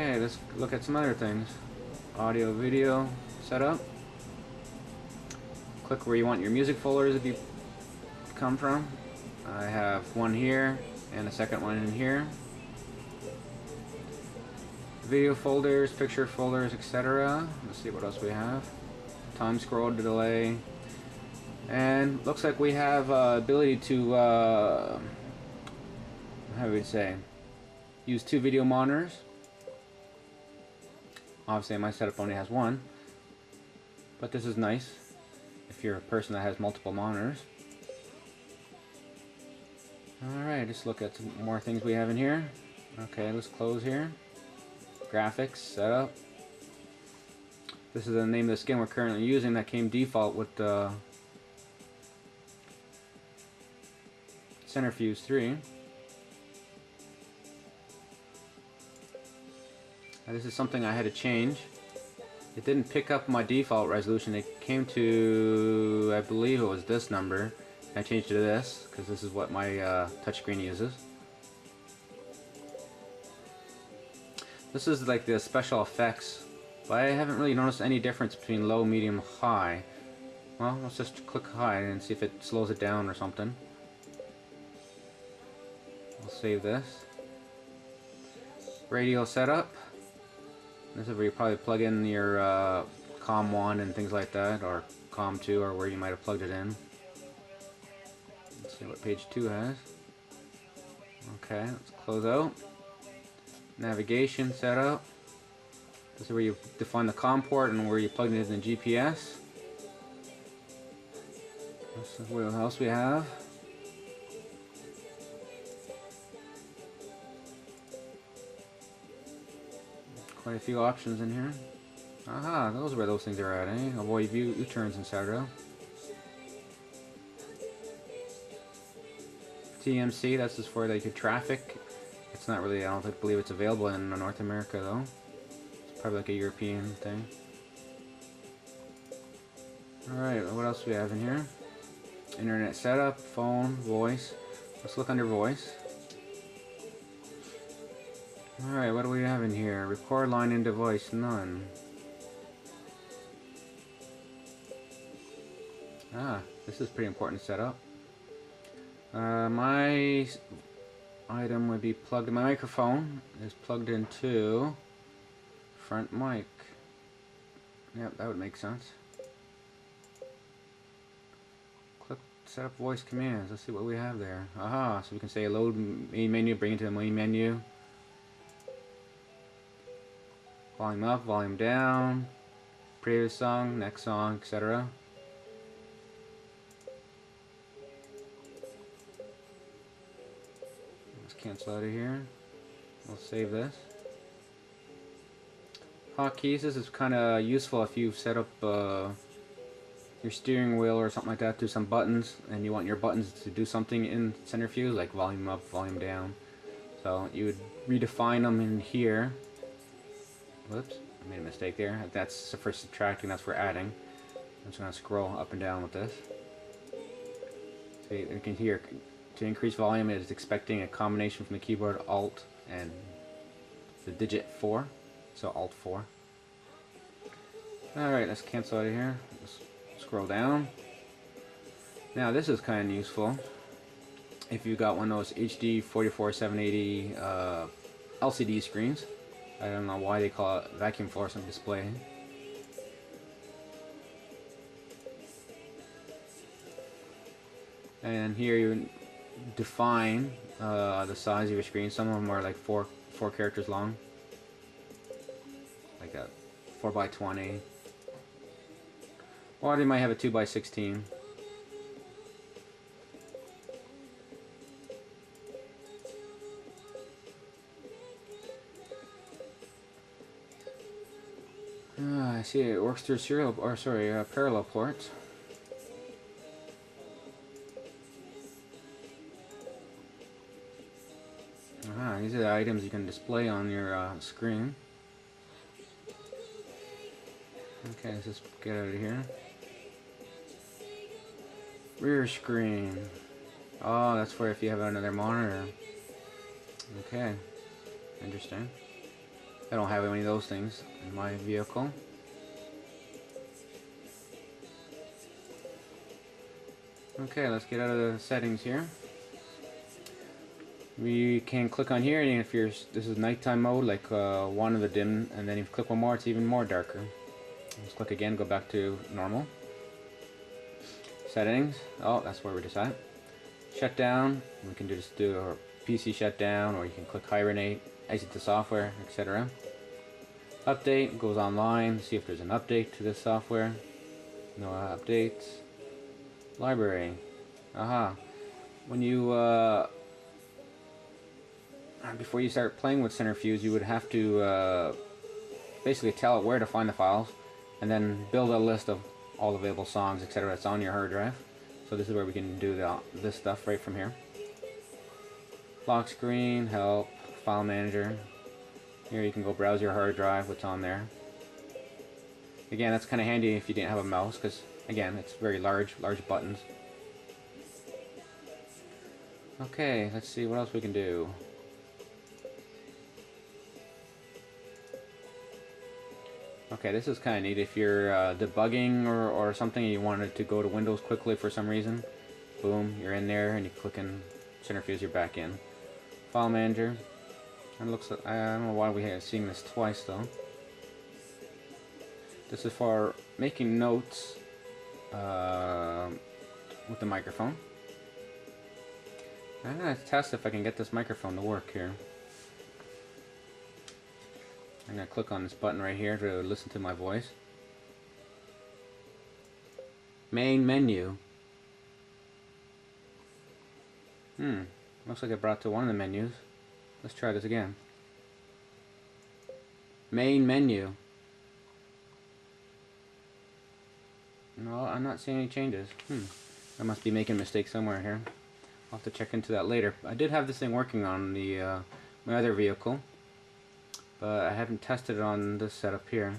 Okay, let's look at some other things. Audio, video setup. Click where you want your music folders to come from. I have one here and a second one in here. Video folders, picture folders, etc. Let's see what else we have. Time scroll, delay. And looks like we have ability to, how do we say, use 2 video monitors. Obviously my setup only has one, but this is nice if you're a person that has multiple monitors. Alright, let's look at some more things we have in here. Okay, let's close here. Graphics, setup. This is the name of the skin we're currently using that came default with the Centrafuse 3. Now, this is something I had to change. It didn't pick up my default resolution. It came to, I believe it was this number. I changed it to this because this is what my touchscreen uses. This is like the special effects, but I haven't really noticed any difference between low, medium, high. Well, let's just click high and see if it slows it down or something. I'll save this. Radio setup. This is where you probably plug in your COM1 and things like that, or COM2, or where you might have plugged it in. Let's see what page 2 has. Okay, let's close out. Navigation setup. This is where you define the COM port and where you plug it in the GPS. This is what else we have. Quite a few options in here. Aha, those are where those things are at, eh? Avoid view U-turns, etc. TMC, that's just for like your traffic. It's not really, I don't believe it's available in North America though. It's probably like a European thing. Alright, what else do we have in here? Internet setup, phone, voice. Let's look under voice. Alright, what do we have in here? Record line into voice, none. Ah, this is pretty important setup. My item would be plugged in. My microphone is plugged into front mic. Yep, that would make sense. Click set up voice commands. Let's see what we have there. Aha, so we can say load main menu, bring it to the main menu. Volume up, volume down, previous song, next song, etc. Let's cancel out of here. We'll save this. Hotkeys, this is kind of useful if you've set up your steering wheel or something like that to some buttons and you want your buttons to do something in Centrafuse, like volume up, volume down. So you would redefine them in here. Whoops, I made a mistake there. That's for subtracting, that's for adding. I'm just going to scroll up and down with this. So you can hear, to increase volume, it is expecting a combination from the keyboard Alt and the digit 4. So Alt 4. Alright, let's cancel out of here. Let's scroll down. Now this is kind of useful. If you got one of those HD 44780 LCD screens. I don't know why they call it vacuum fluorescent display. And here you define the size of your screen. Some of them are like four characters long, like a 4x20, or they might have a 2x16. I see it works through parallel ports. These are the items you can display on your screen. Okay, let's just get out of here. Rear screen. Oh, that's for if you have another monitor. Okay, interesting. I don't have any of those things in my vehicle. Okay, let's get out of the settings here. We can click on here, and if this is nighttime mode, like one of the dim, and then if you click one more, it's even more darker. Let's click again, go back to normal. Settings. Oh, that's where we're just at. Shutdown. We can just do a PC shutdown, or you can click hibernate, exit the software, etc. Update goes online, see if there's an update to this software. No updates. Library. Aha. When you before you start playing with Centrafuse, you would have to basically tell it where to find the files, and then build a list of all available songs, etc. that's on your hard drive. So this is where we can do this stuff right from here. Lock screen, help, file manager. Here you can go browse your hard drive, what's on there. Again, that's kind of handy if you didn't have a mouse, because again, it's very large buttons. Okay, let's see what else we can do. Okay, this is kind of neat. If you're debugging or something and you wanted to go to Windows quickly for some reason, boom, you're in there, and you click in Centrafuse, you're back in. File manager. It looks like, I don't know why we are seeing this twice though. This is for making notes with the microphone. I'm gonna test if I can get this microphone to work here. I'm going to click on this button right here to listen to my voice. Main menu. Looks like it brought to one of the menus. Let's try this again. Main menu. No, I'm not seeing any changes. I must be making a mistake somewhere here. I'll have to check into that later. I did have this thing working on the my other vehicle, but I haven't tested it on this setup here.